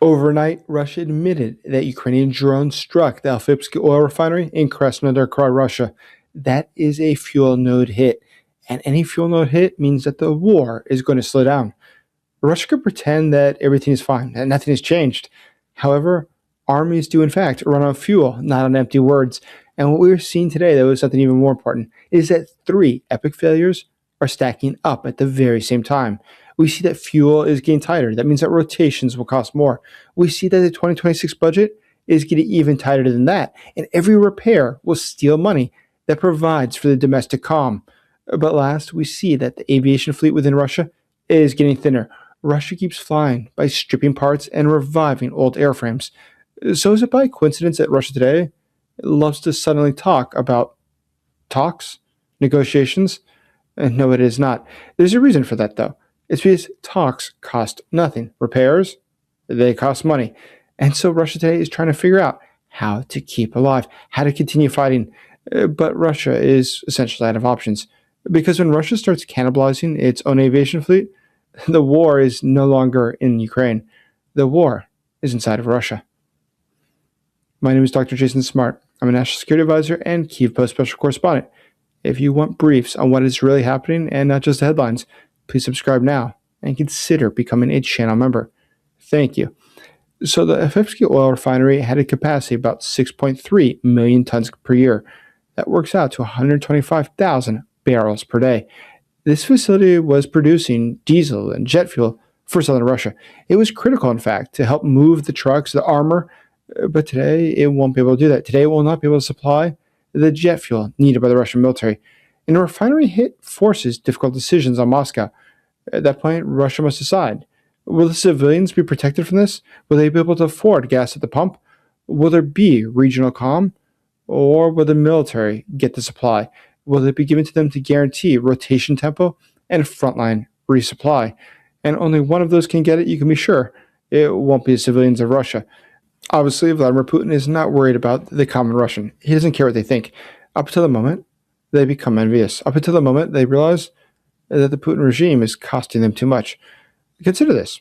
Overnight, Russia admitted that Ukrainian drones struck the Afipsky oil refinery in Krasnodar, Russia. That is a fuel node hit, and any fuel node hit means that the war is going to slow down. Russia could pretend that everything is fine, that nothing has changed. However, armies do in fact run on fuel, not on empty words. And what we're seeing today, though, is something even more important, is that three epic failures are stacking up at the very same time. We see that fuel is getting tighter. That means that rotations will cost more. We see that the 2026 budget is getting even tighter than that. And every repair will steal money that provides for the domestic calm. But last, we see that the aviation fleet within Russia is getting thinner. Russia keeps flying by stripping parts and reviving old airframes. So is it by coincidence that Russia today loves to suddenly talk about talks, negotiations? No, it is not. There's a reason for that, though. It's because talks cost nothing. Repairs, they cost money. And so Russia today is trying to figure out how to keep alive, how to continue fighting. But Russia is essentially out of options. Because when Russia starts cannibalizing its own aviation fleet, the war is no longer in Ukraine. The war is inside of Russia. My name is Dr. Jason Smart. I'm a national security advisor and Kyiv Post special correspondent. If you want briefs on what is really happening and not just the headlines, please subscribe now and consider becoming a channel member. Thank you. So the Afipsky oil refinery had a capacity of about 6.3 million tons per year. That works out to 125,000 barrels per day. This facility was producing diesel and jet fuel for southern Russia. It was critical, in fact, to help move the trucks, the armor, but today it won't be able to do that. Today it will not be able to supply the jet fuel needed by the Russian military. And the refinery hit forces difficult decisions on Moscow. At that point, Russia must decide. Will the civilians be protected from this? Will they be able to afford gas at the pump? Will there be regional calm? Or will the military get the supply? Will it be given to them to guarantee rotation tempo and frontline resupply? And only one of those can get it, you can be sure. It won't be the civilians of Russia. Obviously, Vladimir Putin is not worried about the common Russian. He doesn't care what they think. Up until the moment, they become envious. Up until the moment, they realize that the Putin regime is costing them too much. Consider this.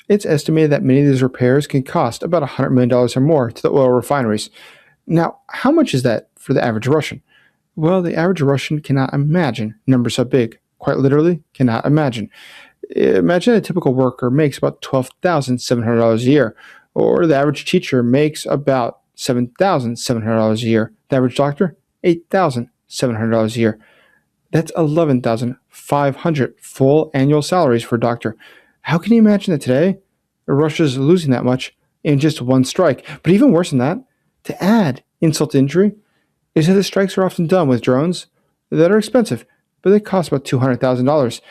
It's estimated that many of these repairs can cost about $100 million or more to the oil refineries. Now, how much is that for the average Russian? Well, the average Russian cannot imagine numbers so big. Quite literally, cannot imagine. Imagine a typical worker makes about $12,700 a year, or the average teacher makes about $7,700 a year. The average doctor, $8,700 a year. That's $11,500 full annual salaries for a doctor. How can you imagine that today Russia's losing that much in just one strike? But even worse than that, to add insult to injury, is that the strikes are often done with drones that are expensive, but they cost about $200,000.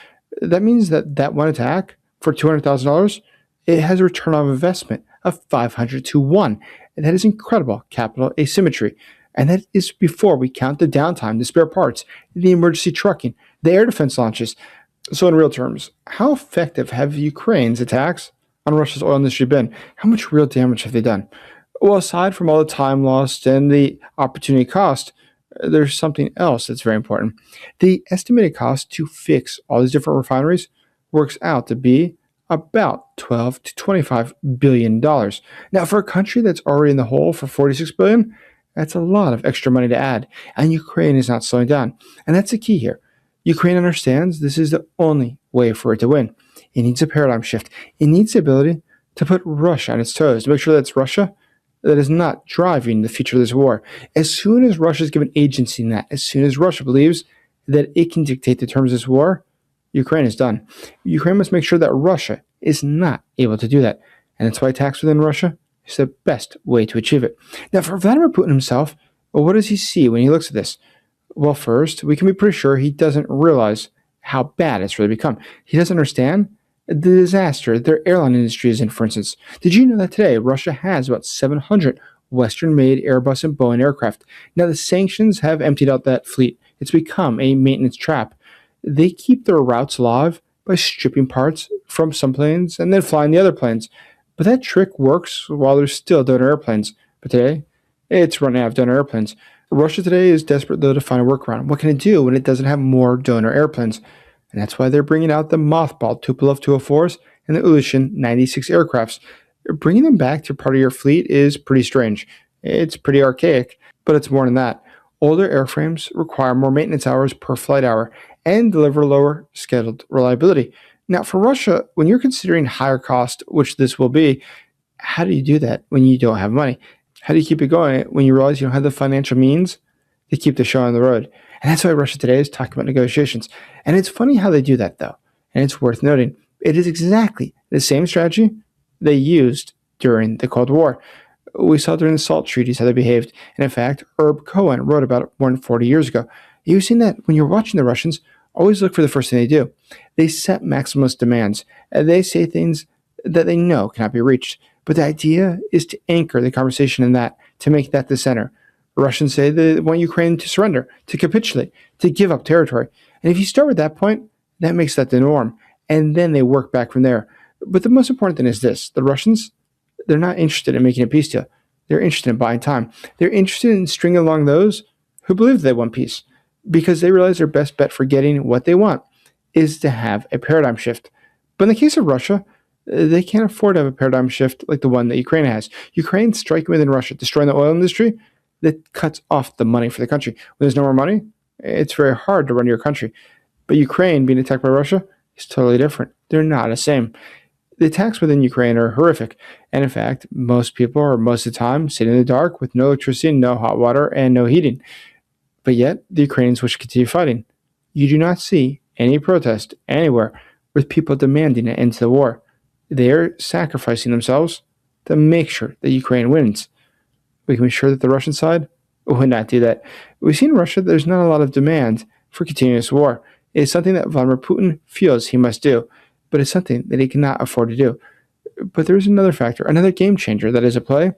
That means that one attack for $200,000, it has a return on investment of 500 to 1. And that is incredible capital asymmetry. And that is before we count the downtime, the spare parts, the emergency trucking, the air defense launches. So in real terms, how effective have Ukraine's attacks on Russia's oil industry been? How much real damage have they done? Well, aside from all the time lost and the opportunity cost, there's something else that's very important. The estimated cost to fix all these different refineries works out to be about $12 to $25 billion. Now, for a country that's already in the hole for $46 billion, that's a lot of extra money to add. And Ukraine is not slowing down. And that's the key here. Ukraine understands this is the only way for it to win. It needs a paradigm shift. It needs the ability to put Russia on its toes, to make sure that it's Russia that is not driving the future of this war. As soon as Russia is given agency in that, as soon as Russia believes that it can dictate the terms of this war, Ukraine is done. Ukraine must make sure that Russia is not able to do that. And that's why attacks within Russia is the best way to achieve it. Now, for Vladimir Putin himself, well, what does he see when he looks at this? Well, first, we can be pretty sure he doesn't realize how bad it's really become. He doesn't understand the disaster their airline industry is in, for instance. Did you know that today Russia has about 700 Western-made Airbus and Boeing aircraft? Now, the sanctions have emptied out that fleet. It's become a maintenance trap. They keep their routes alive by stripping parts from some planes and then flying the other planes. But that trick works while there's still donor airplanes. But today, it's running out of donor airplanes. Russia today is desperate, though, to find a workaround. What can it do when it doesn't have more donor airplanes? And that's why they're bringing out the mothballed Tupolev 204s and the Ilyushin 96 aircrafts. Bringing them back to part of your fleet is pretty strange. It's pretty archaic, but it's more than that. Older airframes require more maintenance hours per flight hour and deliver lower scheduled reliability. Now, for Russia, when you're considering higher cost, which this will be, how do you do that when you don't have money? How do you keep it going when you realize you don't have the financial means to keep the show on the road? And that's why Russia today is talking about negotiations. And it's funny how they do that, though. And it's worth noting. It is exactly the same strategy they used during the Cold War. We saw during the SALT treaties how they behaved. And in fact, Herb Cohen wrote about it more than 40 years ago. You've seen that when you're watching the Russians, always look for the first thing they do. They set maximalist demands. And they say things that they know cannot be reached. But the idea is to anchor the conversation in that, to make that the center. Russians say they want Ukraine to surrender, to capitulate, to give up territory. And if you start with that point, that makes that the norm. And then they work back from there. But the most important thing is this. The Russians, they're not interested in making a peace deal. They're interested in buying time. They're interested in stringing along those who believe they want peace, because they realize their best bet for getting what they want is to have a paradigm shift. But in the case of Russia, they can't afford to have a paradigm shift like the one that Ukraine has. Ukraine's striking within Russia, destroying the oil industry that cuts off the money for the country. When there's no more money, it's very hard to run your country. But Ukraine being attacked by Russia is totally different. They're not the same. The attacks within Ukraine are horrific. And in fact, most people are most of the time sitting in the dark with no electricity, no hot water, and no heating. But yet, the Ukrainians wish to continue fighting. You do not see any protest anywhere with people demanding an end to the war. They are sacrificing themselves to make sure that Ukraine wins. We can be sure that the Russian side would not do that. We see in Russia there's not a lot of demand for continuous war. It is something that Vladimir Putin feels he must do, but it's something that he cannot afford to do. But there is another factor, another game changer that is at play,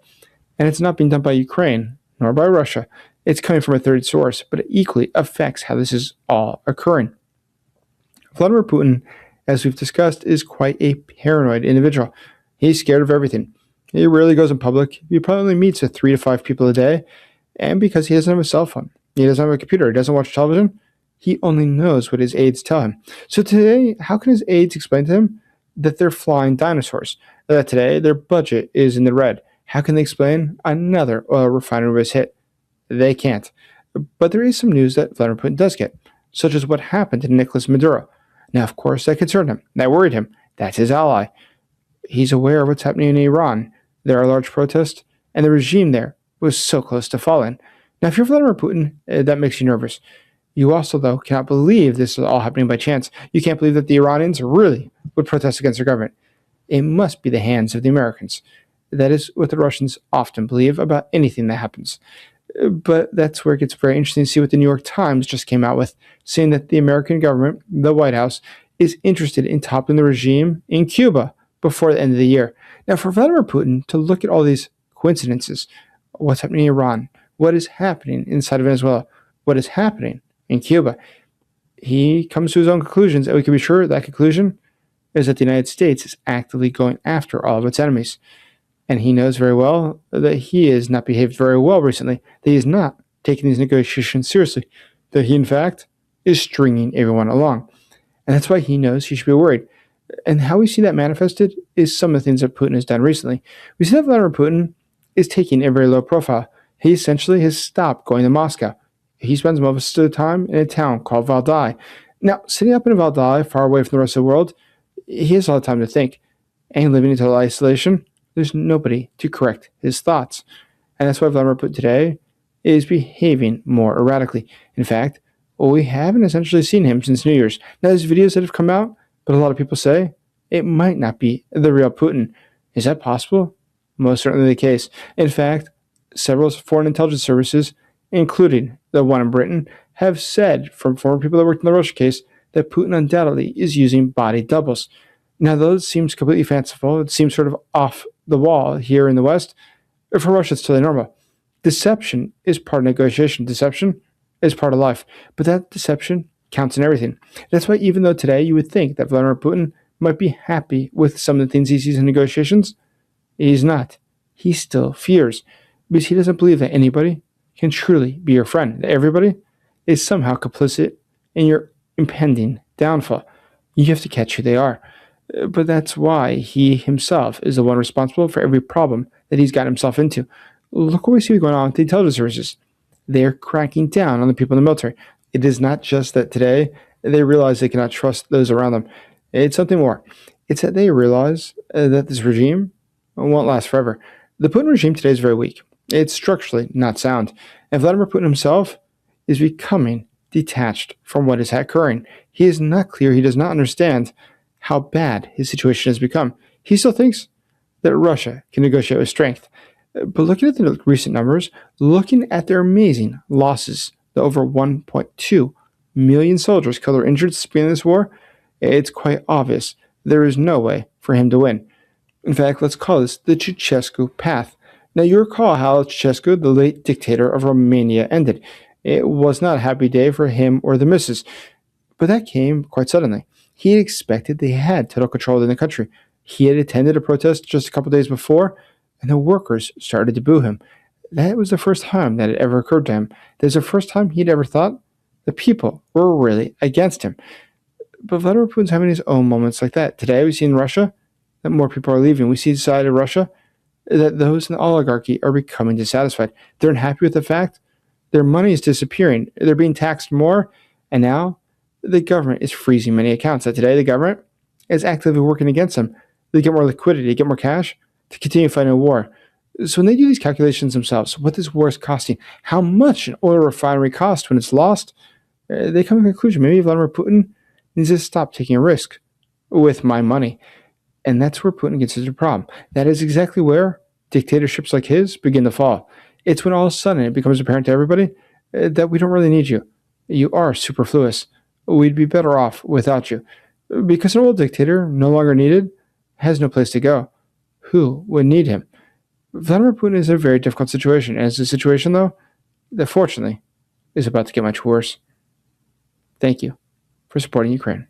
and it's not being done by Ukraine nor by Russia. It's coming from a third source, but it equally affects how this is all occurring. Vladimir Putin, as we've discussed, is quite a paranoid individual. He's scared of everything. He rarely goes in public. He probably only meets with 3 to 5 people a day. And because he doesn't have a cell phone, he doesn't have a computer, he doesn't watch television, he only knows what his aides tell him. So today, how can his aides explain to him that they're flying dinosaurs? That today their budget is in the red? How can they explain another oil refinery was hit? They can't. But there is some news that Vladimir Putin does get, such as what happened to Nicolas Maduro. Now, of course, that concerned him. That worried him. That's his ally. He's aware of what's happening in Iran. There are large protests, and the regime there was so close to falling. Now, if you're Vladimir Putin, that makes you nervous. You also, though, cannot believe this is all happening by chance. You can't believe that the Iranians really would protest against their government. It must be the hands of the Americans. That is what the Russians often believe about anything that happens. But that's where it gets very interesting to see what the New York Times just came out with, saying that the American government, the White House, is interested in toppling the regime in Cuba before the end of the year. Now, for Vladimir Putin to look at all these coincidences, what's happening in Iran, what is happening inside of Venezuela, what is happening in Cuba, he comes to his own conclusions, and we can be sure that conclusion is that the United States is actively going after all of its enemies. And he knows very well that he has not behaved very well recently, that he is not taking these negotiations seriously, that he, in fact, is stringing everyone along. And that's why he knows he should be worried. And how we see that manifested is some of the things that Putin has done recently. We see that Vladimir Putin is taking a very low profile. He essentially has stopped going to Moscow. He spends most of the time in a town called Valdai. Now, sitting up in Valdai, far away from the rest of the world, he has a lot of time to think. And living in total isolation, there's nobody to correct his thoughts. And that's why Vladimir Putin today is behaving more erratically. In fact, we haven't essentially seen him since New Year's. Now, there's videos that have come out, but a lot of people say it might not be the real Putin. Is that possible? Most certainly the case. In fact, several foreign intelligence services, including the one in Britain, have said from former people that worked in the Russia case that Putin undoubtedly is using body doubles. Now, those seems completely fanciful. It seems sort of off the wall here in the West. For Russia, it's totally normal. Deception is part of negotiation. Deception is part of life. But that deception counts in everything. That's why even though today you would think that Vladimir Putin might be happy with some of the things he sees in negotiations, he's not. He still fears, because he doesn't believe that anybody can truly be your friend, that everybody is somehow complicit in your impending downfall. You have to catch who they are. But that's why he himself is the one responsible for every problem that he's gotten himself into. Look what we see going on with the intelligence services. They're cracking down on the people in the military. It is not just that today they realize they cannot trust those around them. It's something more. It's that they realize that this regime won't last forever. The Putin regime today is very weak. It's structurally not sound. And Vladimir Putin himself is becoming detached from what is occurring. He is not clear. He does not understand how bad his situation has become. He still thinks that Russia can negotiate with strength. But looking at the recent numbers, looking at their amazing losses, the over 1.2 million soldiers killed or injured since the beginning of this war, it's quite obvious there is no way for him to win. In fact, let's call this the Ceausescu path. Now, you recall how Ceausescu, the late dictator of Romania, ended. It was not a happy day for him or the missus, but that came quite suddenly. He had expected they had total control in the country. He had attended a protest just a couple days before, and the workers started to boo him. That was the first time that it ever occurred to him. That was the first time he'd ever thought the people were really against him. But Vladimir Putin's having his own moments like that. Today, we see in Russia that more people are leaving. We see inside of Russia that those in the oligarchy are becoming dissatisfied. They're unhappy with the fact their money is disappearing. They're being taxed more, and now the government is freezing many accounts. That today, the government is actively working against them. They get more liquidity, get more cash to continue fighting a war. So when they do these calculations themselves, what this war is costing, how much an oil refinery costs when it's lost, they come to a conclusion. Maybe Vladimir Putin needs to stop taking a risk with my money. And that's where Putin gets into a problem. That is exactly where dictatorships like his begin to fall. It's when all of a sudden it becomes apparent to everybody that we don't really need you. You are superfluous. We'd be better off without you. Because an old dictator, no longer needed, has no place to go. Who would need him? Vladimir Putin is in a very difficult situation. And it's a situation, though, that fortunately is about to get much worse. Thank you for supporting Ukraine.